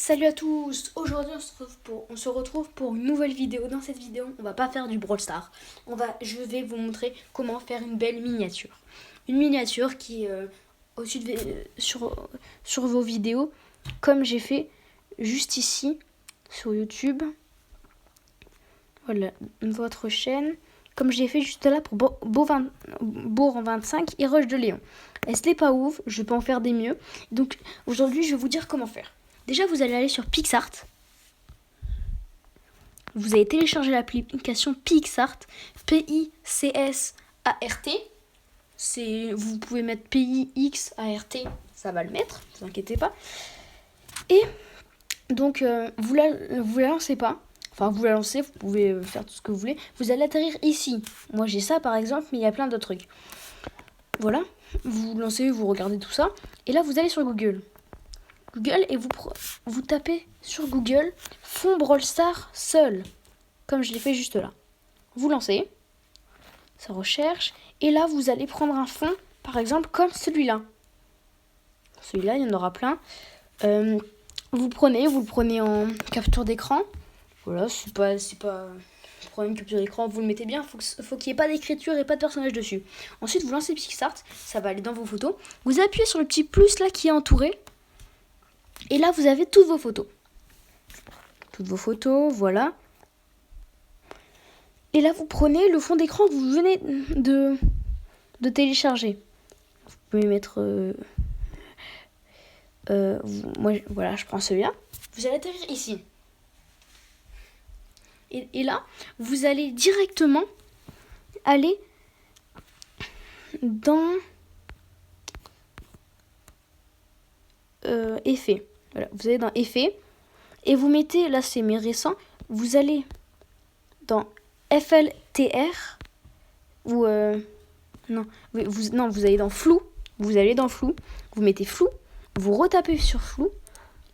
Salut à tous. Aujourd'hui on se retrouve pour une nouvelle vidéo. Dans cette vidéo on va pas faire du Brawl Stars. Je vais vous montrer comment faire une belle miniature. Une miniature qui au-dessus sur vos vidéos, comme j'ai fait juste ici sur YouTube. Voilà votre chaîne. Comme j'ai fait juste là pour Bourg en 25 et Roche de Léon. Et ce n'est pas ouf, je peux en faire des mieux. Donc aujourd'hui je vais vous dire comment faire. Déjà vous allez aller sur PixArt. Vous allez télécharger l'application PixArt. P-I-C-S-A-R-T. Vous pouvez mettre P-I-X-A-R-T, ça va le mettre, ne vous inquiétez pas. Et donc vous la lancez pas. Enfin, vous la lancez, vous pouvez faire tout ce que vous voulez. Vous allez atterrir ici. Moi, j'ai ça, par exemple, mais il y a plein d'autres trucs. Voilà. Vous lancez, vous regardez tout ça. Et là, vous allez sur Google. Et vous tapez sur Google fond Brawl Stars seul. Comme je l'ai fait juste là. Vous lancez. Ça recherche. Et là, vous allez prendre un fond, par exemple, comme celui-là. Celui-là, il y en aura plein. Vous le prenez en capture d'écran. Voilà, c'est pas. Vous prenez une capture d'écran, vous le mettez bien. Faut qu'il n'y ait pas d'écriture et pas de personnage dessus. Ensuite, vous lancez PixArt, ça va aller dans vos photos. Vous appuyez sur le petit plus là qui est entouré. Et là, vous avez toutes vos photos. Toutes vos photos, voilà. Et là, vous prenez le fond d'écran que vous venez de télécharger. Vous pouvez mettre. Voilà, je prends celui-là. Vous allez atterrir ici. Et là, vous allez directement aller dans Effets. Voilà, vous allez dans Effets et vous mettez, là c'est mes récents, vous allez dans FLTR ou non, vous allez dans Flou. Vous allez dans Flou, vous mettez Flou, vous retapez sur Flou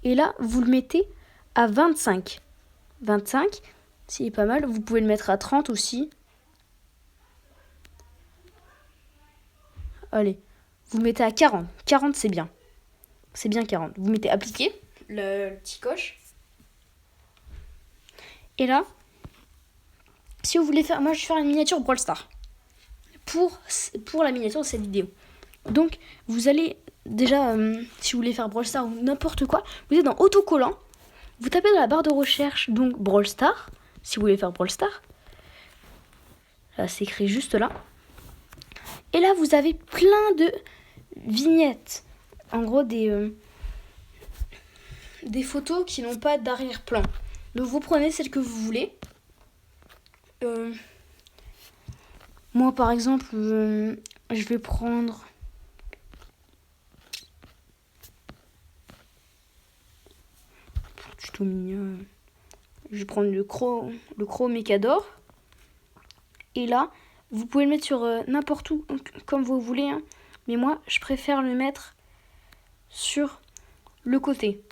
et là vous le mettez à 25. 25. C'est pas mal. Vous pouvez le mettre à 30 aussi. Allez. Vous le mettez à 40. 40, c'est bien. C'est bien 40. Vous mettez appliquer. Le petit coche. Et là, si vous voulez faire... Moi, je vais faire une miniature Brawl Stars. Pour la miniature de cette vidéo. Donc, vous allez... Déjà, si vous voulez faire Brawl Stars ou n'importe quoi, vous êtes dans autocollant. Vous tapez dans la barre de recherche, donc Brawl Stars. Si vous voulez faire Brawl Stars. Là, c'est écrit juste là. Et là, vous avez plein de vignettes. En gros, des photos qui n'ont pas d'arrière-plan. Donc, vous prenez celle que vous voulez. Moi, par exemple, je vais prendre... Tuto mignon. Je vais prendre le Chrome Mécador. Et là, vous pouvez le mettre sur n'importe où, comme vous voulez. Hein. Mais moi, je préfère le mettre sur le côté.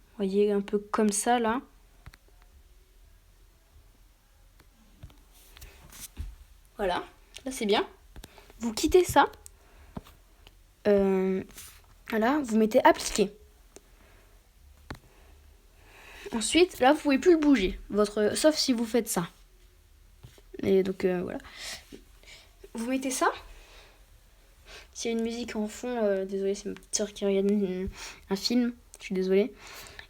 Vous voyez, un peu comme ça, là. Voilà, là c'est bien. Vous quittez ça. Voilà, vous mettez appliquer. Ensuite, là, vous pouvez plus le bouger, sauf si vous faites ça. Et donc, voilà. Vous mettez ça. S'il y a une musique en fond, désolé, c'est ma petite soeur qui regarde un film. Je suis désolée.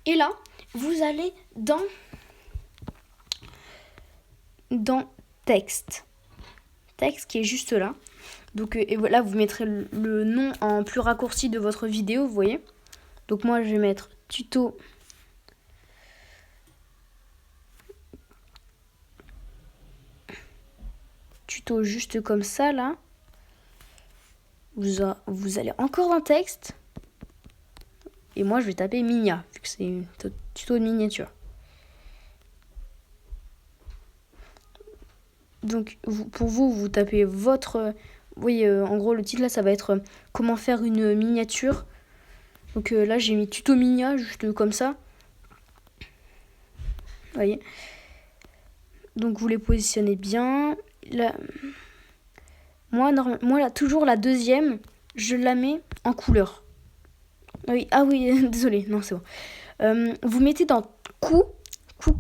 Et là, vous allez dans texte. Texte qui est juste là. Donc, et voilà, vous mettrez le nom en plus raccourci de votre vidéo, vous voyez. Donc, moi, je vais mettre tuto... Tuto juste comme ça, là. Vous allez encore dans texte. Et moi, je vais taper Minia, vu que c'est un tuto de miniature. Donc, pour vous tapez votre... Oui, en gros, le titre, là, ça va être comment faire une miniature. Donc là, j'ai mis tuto Minia, juste comme ça. Vous voyez. Donc, vous les positionnez bien. Là, moi là, toujours la deuxième, je la mets en couleur. Oui, ah oui, désolé, non, c'est bon. Vous mettez dans coût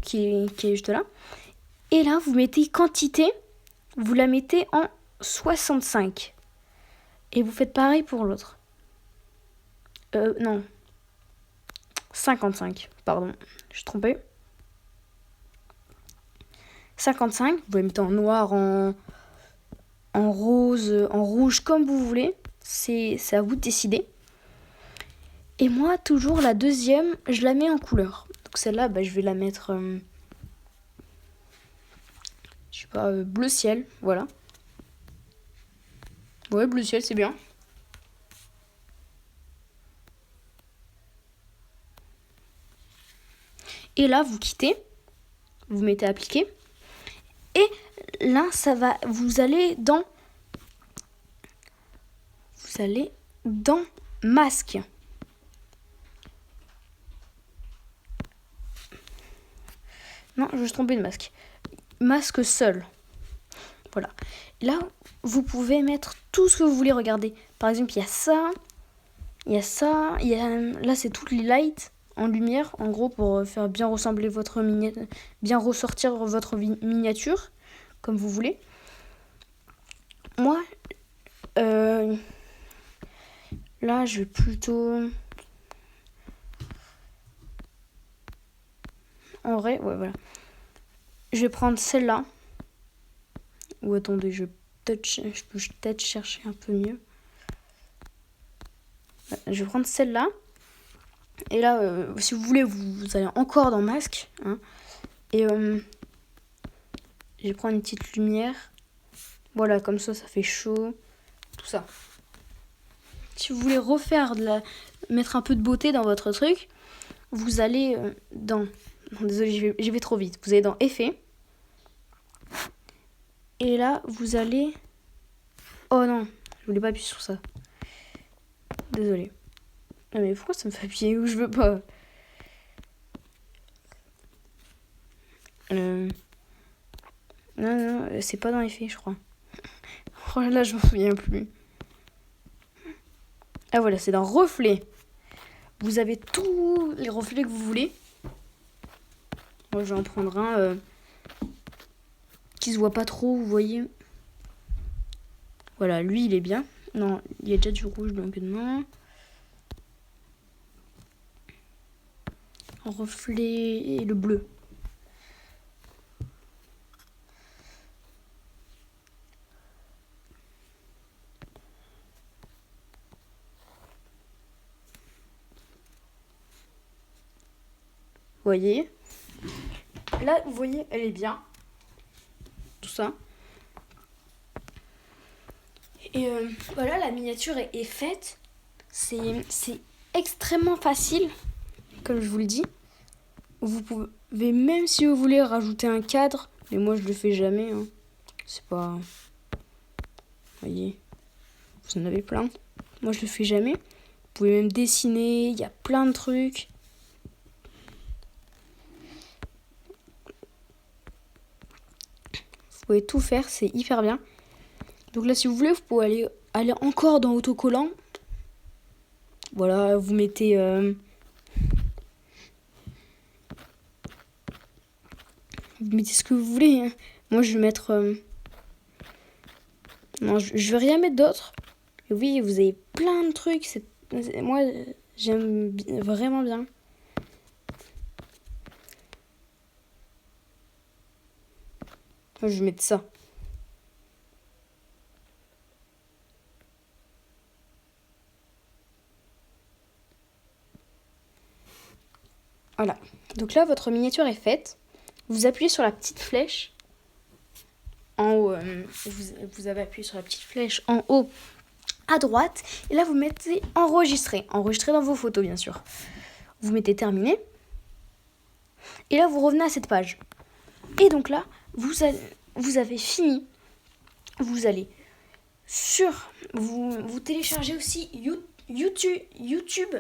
qui est juste là. Et là, vous mettez quantité, vous la mettez en 65. Et vous faites pareil pour l'autre. Non. 55, pardon. Je suis trompée. 55, vous pouvez mettre en noir, en rose, en rouge, comme vous voulez. C'est à vous de décider. Et moi, toujours la deuxième, je la mets en couleur. Donc celle-là, je vais la mettre, je sais pas, bleu ciel, voilà. Ouais, bleu ciel, c'est bien. Et là, vous quittez, vous mettez appliquer. Et là, vous allez dans masque. Non, je me suis trompée de masque. Masque seul. Voilà. Là, vous pouvez mettre tout ce que vous voulez regarder. Par exemple, il y a ça. Là, c'est toutes les lights en lumière, en gros, pour faire bien ressembler bien ressortir votre miniature, comme vous voulez. Moi, là, je vais plutôt... En vrai, ouais, voilà. Je vais prendre celle-là. Ou attendez, je peux peut-être chercher un peu mieux. Je vais prendre celle-là. Et là, si vous voulez, vous allez encore dans masque. Hein, et je vais prendre une petite lumière. Voilà, comme ça fait chaud. Tout ça. Si vous voulez mettre un peu de beauté dans votre truc, vous allez dans... Non, désolé, j'y vais trop vite. Vous allez dans Effets. Et là, vous allez... Oh non, je voulais pas appuyer sur ça. Désolé. Non mais pourquoi ça me fait appuyer où je veux pas? Non, c'est pas dans Effets, je crois. Oh là là, je m'en souviens plus. Ah voilà, c'est dans Reflets. Vous avez tous les reflets que vous voulez. Moi, je vais en prendre un qui se voit pas trop, vous voyez. Voilà, lui, il est bien. Non, il y a déjà du rouge, donc non. Reflet et le bleu. Vous voyez. Là, vous voyez, elle est bien. Tout ça. Et voilà, la miniature est faite. C'est extrêmement facile, comme je vous le dis. Vous pouvez, même si vous voulez, rajouter un cadre. Mais moi, je le fais jamais. Hein. C'est pas... Vous voyez, vous en avez plein. Moi, je le fais jamais. Vous pouvez même dessiner. Il y a plein de trucs. Vous pouvez tout faire. C'est hyper bien. Donc là, si vous voulez, vous pouvez aller encore dans autocollant. Voilà, vous mettez... Vous mettez ce que vous voulez. Hein. Moi, je vais mettre... Non, je vais rien mettre d'autre. Et oui, vous avez plein de trucs. Moi, j'aime vraiment bien. Moi, je vais mettre ça. Voilà. Donc là, votre miniature est faite. Vous appuyez sur la petite flèche en haut. Vous avez appuyé sur la petite flèche en haut à droite. Et là, vous mettez enregistrer. Enregistrer dans vos photos, bien sûr. Vous mettez terminé. Et là, vous revenez à cette page. Et donc là, vous avez fini. Vous allez vous téléchargez aussi YouTube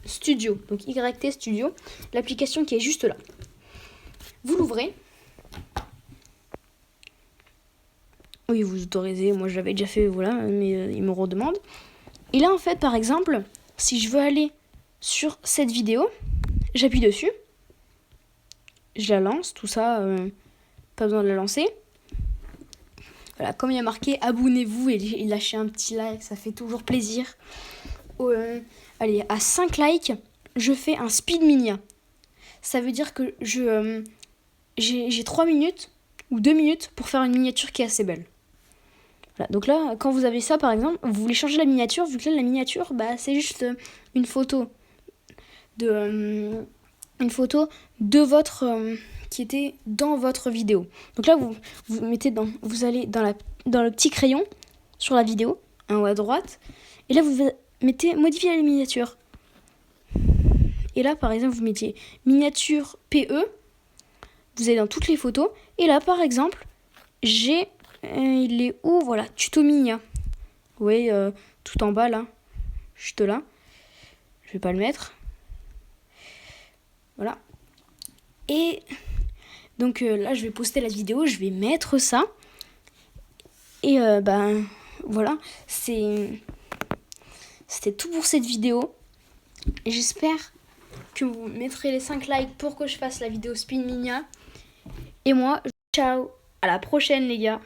Studio, donc YT Studio, l'application qui est juste là. Vous l'ouvrez. Oui, vous autorisez, moi je l'avais déjà fait, voilà, mais il me redemande. Et là en fait par exemple, si je veux aller sur cette vidéo, j'appuie dessus, je la lance, tout ça, pas besoin de la lancer. Voilà, comme il y a marqué abonnez-vous et lâchez un petit like, ça fait toujours plaisir. Allez, à 5 likes, je fais un speed mania. Ça veut dire que j'ai 3 minutes ou 2 minutes pour faire une miniature qui est assez belle. Voilà, donc là, quand vous avez ça par exemple, vous voulez changer la miniature, vu que là la miniature, c'est juste une photo de votre qui était dans votre vidéo. Donc là vous mettez vous allez dans le petit crayon sur la vidéo, en haut à droite, et là vous mettez modifier la miniature. Et là par exemple vous mettez miniature PE, vous allez dans toutes les photos, et là par exemple il est où, voilà, tuto Minia. Oui, tout en bas là, juste là. Je vais pas le mettre. Voilà. Et donc là, je vais poster la vidéo, je vais mettre ça. Et voilà, c'était tout pour cette vidéo. Et j'espère que vous mettrez les 5 likes pour que je fasse la vidéo Spin Minia. Et moi, ciao, à la prochaine les gars.